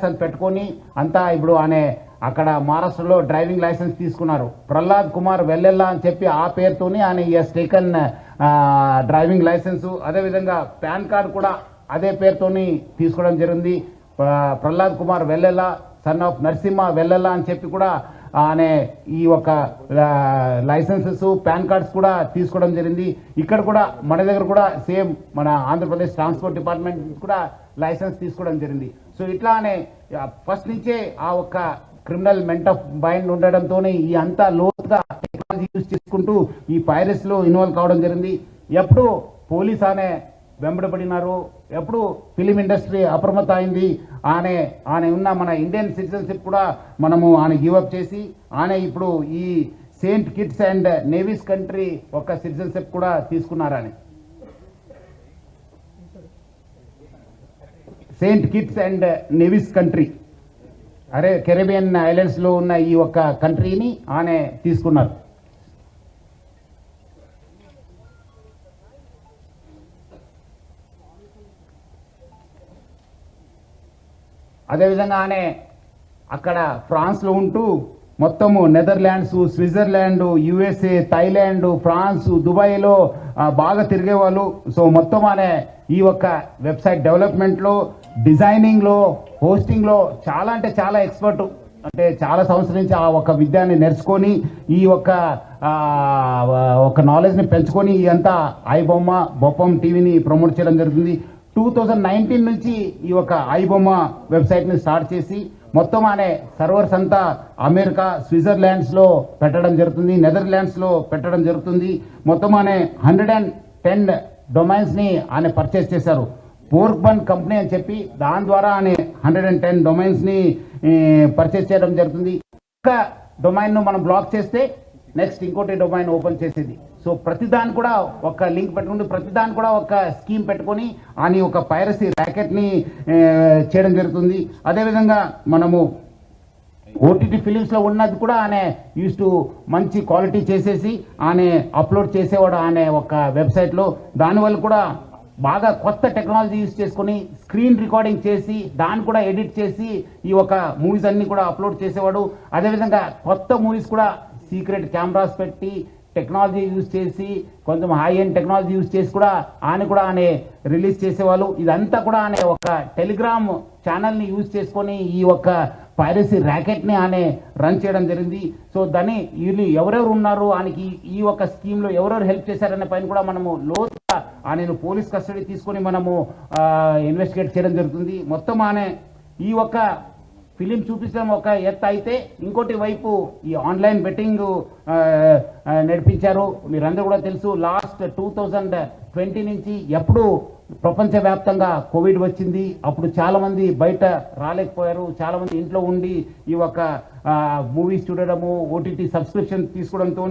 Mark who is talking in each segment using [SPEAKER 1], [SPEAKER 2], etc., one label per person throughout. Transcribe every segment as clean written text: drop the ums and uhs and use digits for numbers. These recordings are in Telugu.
[SPEAKER 1] పెట్టుకొని అంతా ఇప్పుడు అనే అక్కడ మహారాష్ట్రలో డ్రైవింగ్ లైసెన్స్ తీసుకున్నారు. ప్రహ్లాద్ కుమార్ వెల్లెల్లా అని చెప్పి ఆ పేరుతోని ఆయన టేకన్ డ్రైవింగ్ లైసెన్స్. అదేవిధంగా పాన్ కార్డు కూడా అదే పేరుతోని తీసుకోవడం జరిగింది. ప్రహ్లాద్ కుమార్ వెల్లెల్లా సన్ ఆఫ్ నరసింహ వెల్లెల్లా అని చెప్పి కూడా అనే ఈ ఒక లైసెన్సెస్ పాన్ కార్డ్స్ కూడా తీసుకోవడం జరిగింది. ఇక్కడ కూడా మన దగ్గర కూడా సేమ్ మన ఆంధ్రప్రదేశ్ ట్రాన్స్పోర్ట్ డిపార్ట్మెంట్ కూడా లైసెన్స్ తీసుకోవడం జరిగింది. సో ఇట్లానే ఫస్ట్ నుంచే ఆ ఒక్క క్రిమినల్ మెంట్ ఆఫ్ మైండ్ ఉండడంతో ఈ అంతా లోతుగా టెక్నాలజీ యూజ్ చేసుకుంటూ ఈ పైరసీస్ లో ఇన్వాల్వ్ కావడం జరిగింది. ఎప్పుడు పోలీస్ అనే వెంబడబడినారు, ఎప్పుడు ఫిలిం ఇండస్ట్రీ అప్రమత్త అయింది. ఆయన ఉన్న మన ఇండియన్ సిటిజన్షిప్ కూడా మనము ఆయన గివప్ చేసి ఆయన ఇప్పుడు ఈ Saint Kitts and navies country ఒక సిటిజన్షిప్ కూడా తీసుకున్నారని. Saint Kitts and navies country Caribbean islands లో ఉన్న ఈ ఒక్క కంట్రీని ఆయన తీసుకున్నారు. అదేవిధంగా ఆయన అక్కడ ఫ్రాన్స్లో ఉంటూ మొత్తము Netherlands, Switzerland, USA, Thailand, France, దుబాయ్లో బాగా తిరిగేవాళ్ళు. సో మొత్తం అనే ఈ ఒక్క వెబ్సైట్ డెవలప్మెంట్లో, డిజైనింగ్లో, హోస్టింగ్లో చాలా అంటే చాలా ఎక్స్పర్ట్. అంటే చాలా సంవత్సరం నుంచి ఆ ఒక విద్యాన్ని నేర్చుకొని ఈ ఒక నాలెడ్జ్ని పెంచుకొని ఈ అంతా ఐబొమ్మ బొప్పం టీవీని ప్రమోట్ చేయడం జరుగుతుంది. 2019 నుంచి ఈ ఒక ఐబొమ్మ వెబ్సైట్ని స్టార్ట్ చేసి మొత్తం అనే సర్వర్స్ అంతా అమెరికా, స్విట్జర్లాండ్స్లో పెట్టడం జరుగుతుంది, నెదర్లాండ్స్లో పెట్టడం జరుగుతుంది. మొత్తం అనే 110 డొమైన్స్ని ఆయన పర్చేస్ చేశారు. పోర్క్బన్ కంపెనీ అని చెప్పి దాని ద్వారా ఆయన 110 డొమైన్స్ని పర్చేస్ చేయడం జరుగుతుంది. ఒక డొమైన్ను మనం బ్లాక్ చేస్తే నెక్స్ట్ ఇంకోటి డొమైన్ ఓపెన్ చేసేది. సో ప్రతిదాని కూడా ఒక లింక్ పెట్టుకుని ప్రతిదాని కూడా ఒక స్కీమ్ పెట్టుకొని అని ఒక పైరసీ ర్యాకెట్ని చేయడం జరుగుతుంది. అదేవిధంగా మనము ఓటీటీ ఫిలిమ్స్లో ఉన్నది కూడా ఆయన యూస్ టు మంచి క్వాలిటీ చేసేసి ఆయన అప్లోడ్ చేసేవాడు ఆయన ఒక వెబ్సైట్లో. దానివల్ల కూడా బాగా కొత్త టెక్నాలజీ యూజ్ చేసుకొని స్క్రీన్ రికార్డింగ్ చేసి దాన్ని కూడా ఎడిట్ చేసి ఈ ఒక మూవీస్ అన్ని కూడా అప్లోడ్ చేసేవాడు. అదేవిధంగా కొత్త మూవీస్ కూడా సీక్రెట్ కెమెరాస్ పెట్టి టెక్నాలజీ యూజ్ చేసి కొంచెం హై ఎండ్ టెక్నాలజీ యూజ్ చేసి కూడా ఆయన రిలీజ్ చేసేవాళ్ళు. ఇదంతా కూడా ఆయన ఒక టెలిగ్రామ్ ఛానల్ని యూజ్ చేసుకొని ఈ ఒక పైరసీ ర్యాకెట్ని ఆయన రన్ చేయడం జరిగింది. సో దాన్ని వీళ్ళు ఎవరెవరు ఉన్నారు ఆయనకి ఈ ఒక స్కీమ్లో ఎవరెవరు హెల్ప్ చేశారనే పైన కూడా మనము లోతుగా ఆయనను పోలీస్ కస్టడీ తీసుకొని మనము ఇన్వెస్టిగేట్ చేయడం జరుగుతుంది. మొత్తం ఆయన ఈ ఒక ఫిలిం చూపించడం ఒక ఎత్తు అయితే ఇంకోటి వైపు ఈ ఆన్లైన్ బెట్టింగ్ నడిపించారు. మీరందరూ కూడా తెలుసు, లాస్ట్ 2020 నుంచి ఎప్పుడు ప్రపంచవ్యాప్తంగా కోవిడ్ వచ్చింది. అప్పుడు చాలామంది బయట రాలేకపోయారు, చాలామంది ఇంట్లో ఉండి ఈ ఒక మూవీస్ చూడడము, ఓటీటీ సబ్స్క్రిప్షన్ తీసుకోవడంతో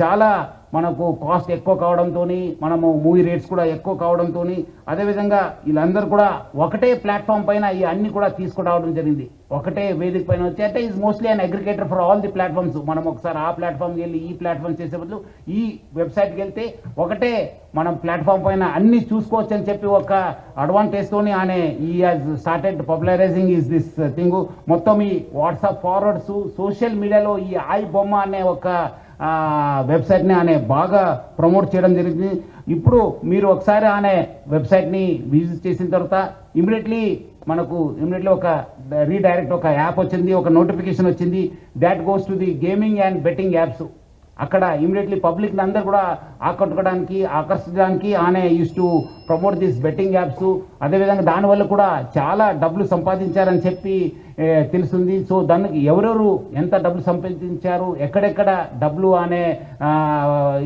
[SPEAKER 1] చాలా మనకు కాస్ట్ ఎక్కువ కావడంతో మనము మూవీ రేట్స్ కూడా ఎక్కువ కావడంతో అదేవిధంగా వీళ్ళందరూ కూడా ఒకటే ప్లాట్ఫామ్ పైన ఈ అన్ని కూడా తీసుకురావడం జరిగింది. ఒకటే వేదిక పైన వచ్చి అంటే is mostly an aggregator for all the platforms. మనం ఒకసారి ఆ ప్లాట్ఫామ్కి వెళ్ళి ఈ ప్లాట్ఫామ్ చేసే బదులు ఈ వెబ్సైట్కి వెళ్తే ఒకటే మనం ప్లాట్ఫామ్ పైన అన్ని చూసుకోవచ్చు అని చెప్పి ఒక అడ్వాంటేజ్ తోని ఆయన ఈ has started popularising is this thing. మొత్తం ఈ వాట్సాప్ ఫార్వర్డ్స్, సోషల్ మీడియాలో ఈ ఐబొమ్మ అనే ఒక వెబ్సైట్ని ఆయన బాగా ప్రమోట్ చేయడం జరిగింది. ఇప్పుడు మీరు ఒకసారి ఆయన వెబ్సైట్ని విజిట్ చేసిన తర్వాత ఇమీడియట్లీ ఒక రీడైరెక్ట్ ఒక యాప్ వచ్చింది, ఒక నోటిఫికేషన్ వచ్చింది. That goes to the gaming and betting apps. అక్కడ ఇమీడియట్లీ పబ్లిక్ని అందరూ కూడా ఆకర్షించడానికి ఆయన use to promote this betting apps. అదేవిధంగా దానివల్ల కూడా చాలా డబ్బులు సంపాదించారని చెప్పి తెలుస్తుంది. సో దానికి ఎవరెవరు ఎంత డబ్బులు సంపాదించారు, ఎక్కడెక్కడ డబ్బులు అనే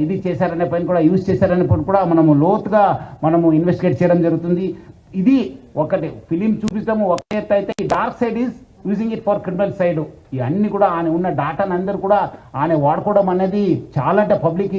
[SPEAKER 1] ఇది చేశారనే పైన కూడా యూజ్ చేశారనే పైన కూడా మనము లోతుగా ఇన్వెస్టిగేట్ చేయడం జరుగుతుంది. ఇది ఒకటి ఫిలిం చూపించడం ఒక ఎత్తు అయితే ఈ dark side is using it for criminal side. ఇవన్నీ కూడా ఆయన ఉన్న డాటాను అందరూ కూడా ఆయన వాడుకోవడం అనేది చాలా అంటే పబ్లిక్